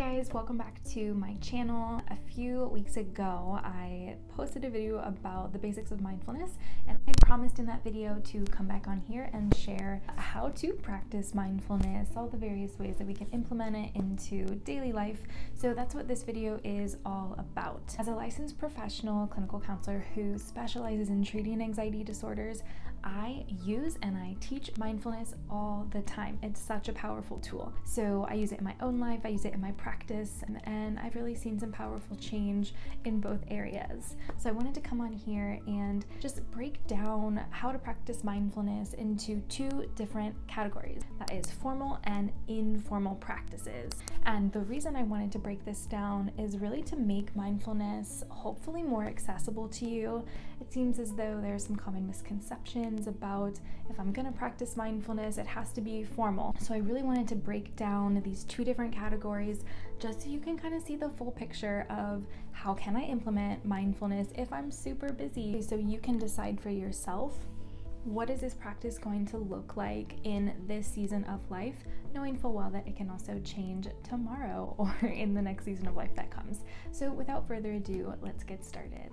guys, welcome back to my channel. A few weeks ago, I posted a video about the basics of mindfulness, and I promised in that video to come back on here and share how to practice mindfulness, all the various ways that we can implement it into daily life. So that's what this video is all about. As a licensed professional clinical counselor who specializes in treating anxiety disorders, I use and I teach mindfulness all the time. It's such a powerful tool. So I use it in my own life, I use it in my practice, and I've really seen some powerful change in both areas. So I wanted to come on here and just break down how to practice mindfulness into two different categories. That is formal and informal practices. And the reason I wanted to break this down is really to make mindfulness hopefully more accessible to you. It seems as though there's some common misconceptions about if I'm going to practice mindfulness, it has to be formal. So I really wanted to break down these two different categories just so you can kind of see the full picture of how can I implement mindfulness if I'm super busy, so you can decide for yourself, what is this practice going to look like in this season of life, knowing full well that it can also change tomorrow or in the next season of life that comes. So without further ado, let's get started.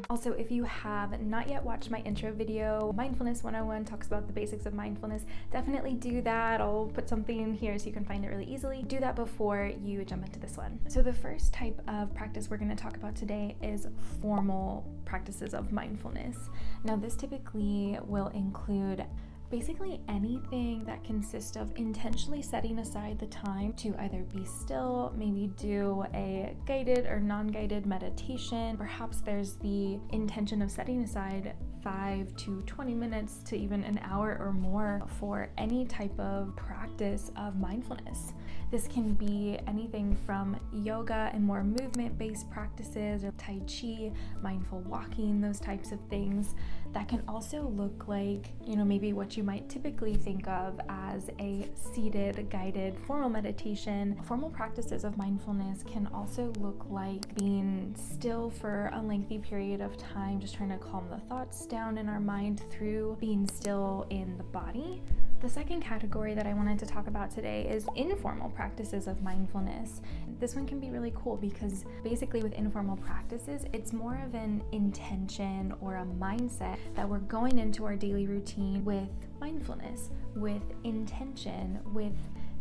Also, if you have not yet watched my intro video, Mindfulness 101 talks about the basics of mindfulness, definitely do that. I'll put something in here so you can find it really easily. Do that before you jump into this one. So the first type of practice we're going to talk about today is formal practices of mindfulness. Now, this typically will include basically anything that consists of intentionally setting aside the time to either be still, maybe do a guided or non-guided meditation. Perhaps there's the intention of setting aside 5 to 20 minutes to even an hour or more for any type of practice of mindfulness. This can be anything from yoga and more movement-based practices, or Tai Chi, mindful walking, those types of things. That can also look like, maybe what you might typically think of as a seated, guided, formal meditation. Formal practices of mindfulness can also look like being still for a lengthy period of time, just trying to calm the thoughts down in our mind through being still in the body. The second category that I wanted to talk about today is informal practices of mindfulness. This one can be really cool because basically with informal practices, it's more of an intention or a mindset that we're going into our daily routine with mindfulness, with intention, with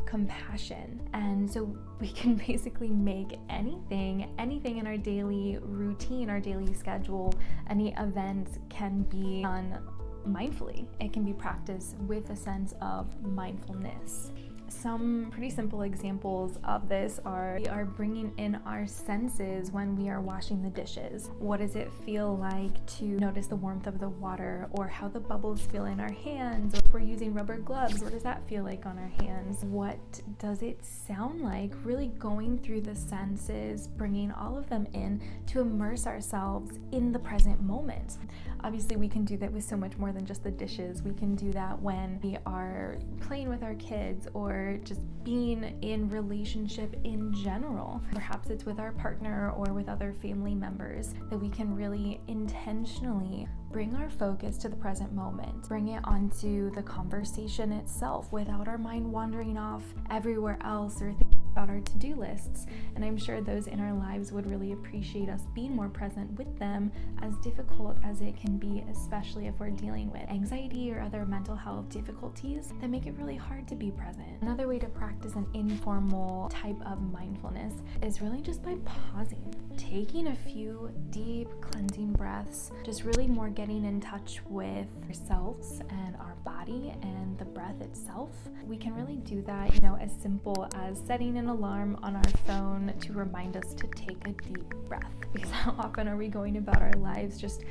compassion. And so we can basically make anything in our daily routine, our daily schedule, any event can be done mindfully. It can be practiced with a sense of mindfulness. Some pretty simple examples of this are we are bringing in our senses when we are washing the dishes. What does it feel like to notice the warmth of the water, or how the bubbles feel in our hands, or if we're using rubber gloves, what does that feel like on our hands? What does it sound like? Really going through the senses, bringing all of them in to immerse ourselves in the present moment. Obviously, we can do that with so much more than just the dishes. We can do that when we are playing with our kids or just being in relationship in general. Perhaps it's with our partner or with other family members, that we can really intentionally bring our focus to the present moment, bring it onto the conversation itself without our mind wandering off everywhere else or thinking about our to-do lists. And I'm sure those in our lives would really appreciate us being more present with them, as difficult as it can be, especially if we're dealing with anxiety or other mental health difficulties that make it really hard to be present. Another way to practice an informal type of mindfulness is really just by pausing, taking a few deep cleansing breaths, just really more getting in touch with ourselves and our body and the breath itself. We can really do that, as simple as setting an alarm on our phone to remind us to take a deep breath. Because how often are we going about our lives just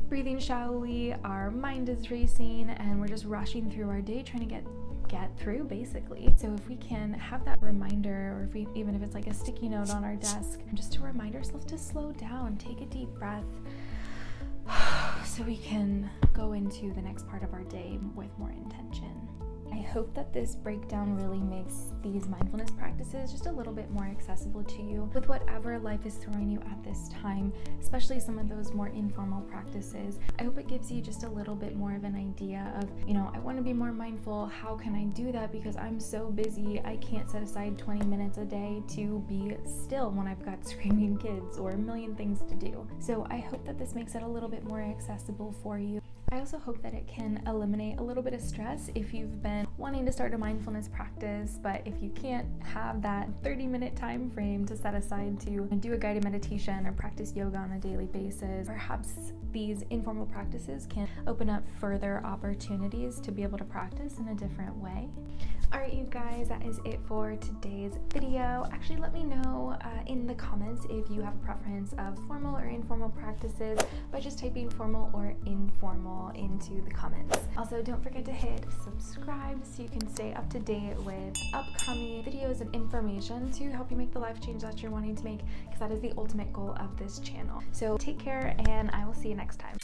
breathing shallowly, our mind is racing, and we're just rushing through our day trying to get through, basically. So if we can have that reminder, or even if it's like a sticky note on our desk, just to remind ourselves to slow down, take a deep breath, so we can go into the next part of our day with more intention. I hope that this breakdown really makes these mindfulness practices just a little bit more accessible to you with whatever life is throwing you at this time, especially some of those more informal practices. I hope it gives you just a little bit more of an idea of, I want to be more mindful. How can I do that? Because I'm so busy, I can't set aside 20 minutes a day to be still when I've got screaming kids or a million things to do. So I hope that this makes it a little bit more accessible for you. I also hope that it can eliminate a little bit of stress if you've been wanting to start a mindfulness practice, but if you can't have that 30-minute time frame to set aside to do a guided meditation or practice yoga on a daily basis, perhaps these informal practices can open up further opportunities to be able to practice in a different way. Alright, you guys, that is it for today's video. Actually, let me know in the comments if you have a preference of formal or informal practices by just typing formal or informal into the comments. Also, don't forget to hit subscribe so you can stay up to date with upcoming videos and information to help you make the life change that you're wanting to make, because that is the ultimate goal of this channel. So take care, and I will see you next time.